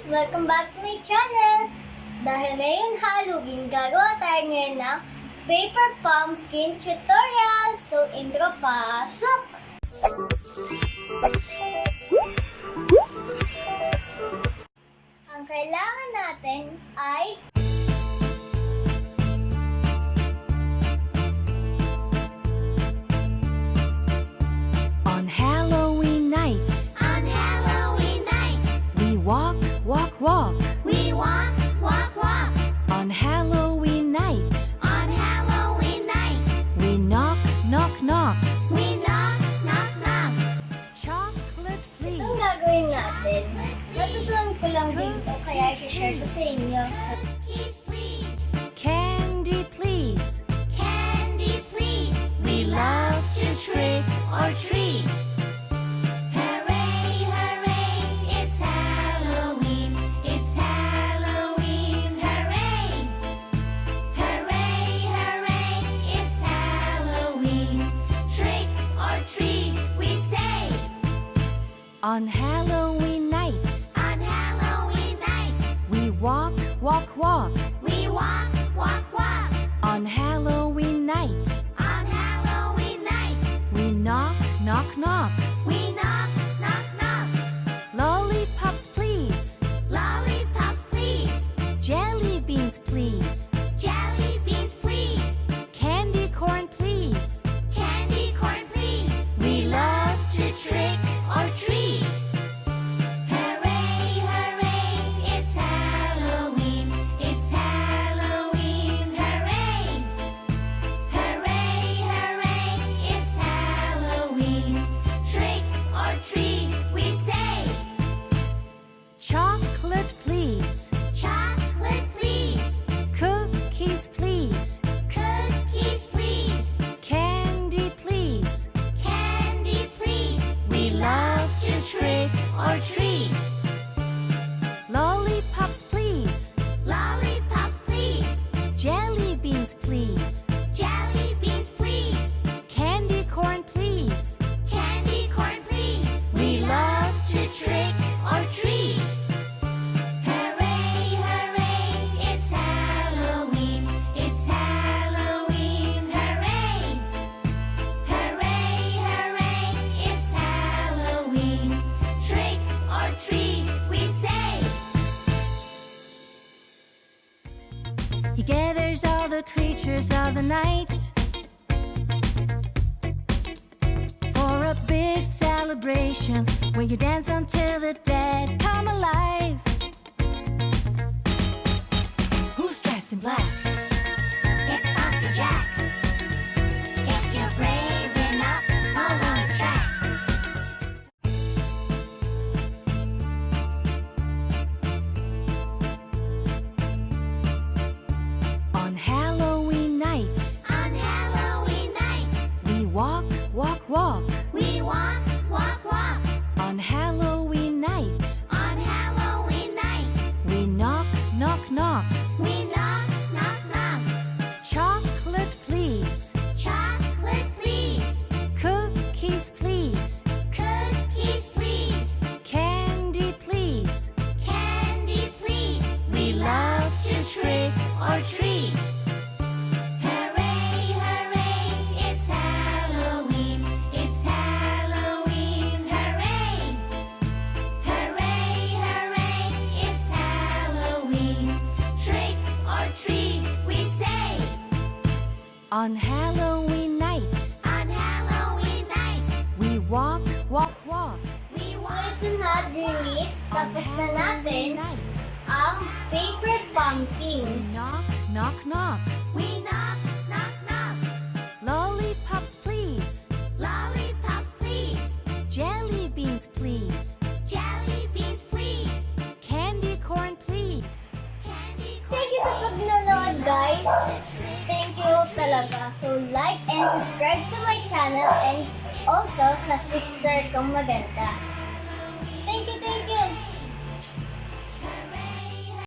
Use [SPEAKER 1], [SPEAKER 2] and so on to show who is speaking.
[SPEAKER 1] guys! Welcome back to my channel! Dahil ngayon Halloween, gagawa tayo ngayon ng paper pumpkin tutorial. So, intro pasok! Ang kailangan natin ay
[SPEAKER 2] On Halloween night, we walk, walk, walk.
[SPEAKER 3] We walk, walk, walk.
[SPEAKER 2] On Halloween night,
[SPEAKER 3] On Halloween night,
[SPEAKER 2] we knock, knock, knock.
[SPEAKER 3] we knock, knock, knock.
[SPEAKER 2] Chocolate, please.
[SPEAKER 1] itong gagawin natin. Natutunan ko lang din ito, kaya i-share ko sa inyo. So,
[SPEAKER 3] Cookies, please.
[SPEAKER 2] Candy, please.
[SPEAKER 3] Candy, please.
[SPEAKER 2] We love to trick or treat.
[SPEAKER 3] Hooray, hooray, it's Halloween. It's Halloween, hooray. Hooray, hooray, it's Halloween. Trick or treat, we say.
[SPEAKER 2] On Halloween night,
[SPEAKER 3] On Halloween night,
[SPEAKER 2] we walk, walk, walk.
[SPEAKER 3] we walk, walk, walk.
[SPEAKER 2] On Halloween night,
[SPEAKER 3] On Halloween night,
[SPEAKER 2] we knock, knock, knock.
[SPEAKER 3] we knock, knock, knock.
[SPEAKER 2] Lollipops, please.
[SPEAKER 3] Lollipops, please.
[SPEAKER 2] Jelly beans, please.
[SPEAKER 3] Jelly beans, please.
[SPEAKER 2] Candy corn, please.
[SPEAKER 3] Candy corn, please.
[SPEAKER 2] We love to trick or treat.
[SPEAKER 3] Hooray, hooray, it's Halloween. It's Halloween, hooray. Hooray, hooray, it's Halloween. Trick or treat, we say.
[SPEAKER 2] Chocolate, please.
[SPEAKER 3] Chocolate, please.
[SPEAKER 2] Cookies, please.
[SPEAKER 3] Cookies, please.
[SPEAKER 2] Candy, please.
[SPEAKER 3] Candy, please.
[SPEAKER 2] We love to trick or treat. Lollipops, please.
[SPEAKER 3] Lollipops, please.
[SPEAKER 2] Jelly beans, please.
[SPEAKER 3] Jelly beans, please.
[SPEAKER 2] Candy corn, please.
[SPEAKER 3] Candy corn, please.
[SPEAKER 2] We love to trick or treat.
[SPEAKER 3] Hooray, hooray, it's Halloween. It's Halloween, hooray. Hooray, hooray, it's Halloween. Trick or treat, we say.
[SPEAKER 2] He gathers all the creatures of the night for a big celebration where you dance until the dead come alive. Who's dressed in black?
[SPEAKER 3] It's Pumpkin Jack. If you're brave enough, follow his tracks.
[SPEAKER 2] On Halloween night,
[SPEAKER 3] On Halloween night,
[SPEAKER 2] we walk, walk, walk.
[SPEAKER 3] we walk, walk, walk.
[SPEAKER 2] On Halloween night,
[SPEAKER 3] On Halloween night,
[SPEAKER 2] we knock, knock, knock.
[SPEAKER 3] we knock, knock, knock.
[SPEAKER 2] Chocolate, please.
[SPEAKER 3] Chocolate, please.
[SPEAKER 2] Cookies, please.
[SPEAKER 3] Cookies, please.
[SPEAKER 2] Candy, please.
[SPEAKER 3] Candy, please.
[SPEAKER 2] We love to trick or treat.
[SPEAKER 3] Hooray, hooray, it's Halloween. It's Halloween, hooray. Hooray, hooray, it's Halloween. Trick or treat, we say.
[SPEAKER 2] On Halloween night,
[SPEAKER 3] On Halloween night,
[SPEAKER 2] we walk, walk, walk.
[SPEAKER 3] we
[SPEAKER 1] so
[SPEAKER 3] walk.
[SPEAKER 1] ito na, Dreamies. Tapos na natin
[SPEAKER 2] Night,
[SPEAKER 1] ang paper pumpkin.
[SPEAKER 2] knock, knock, knock.
[SPEAKER 3] We knock, knock, knock.
[SPEAKER 2] Lollipops, please.
[SPEAKER 3] Lollipops, please.
[SPEAKER 2] Jelly beans, please.
[SPEAKER 3] Jelly beans, please.
[SPEAKER 2] Candy corn, please.
[SPEAKER 3] Candy corn.
[SPEAKER 1] Thank you sa pagnanood, guys. Thank you talaga. So, like and subscribe to my channel and also sa sister kong maganda.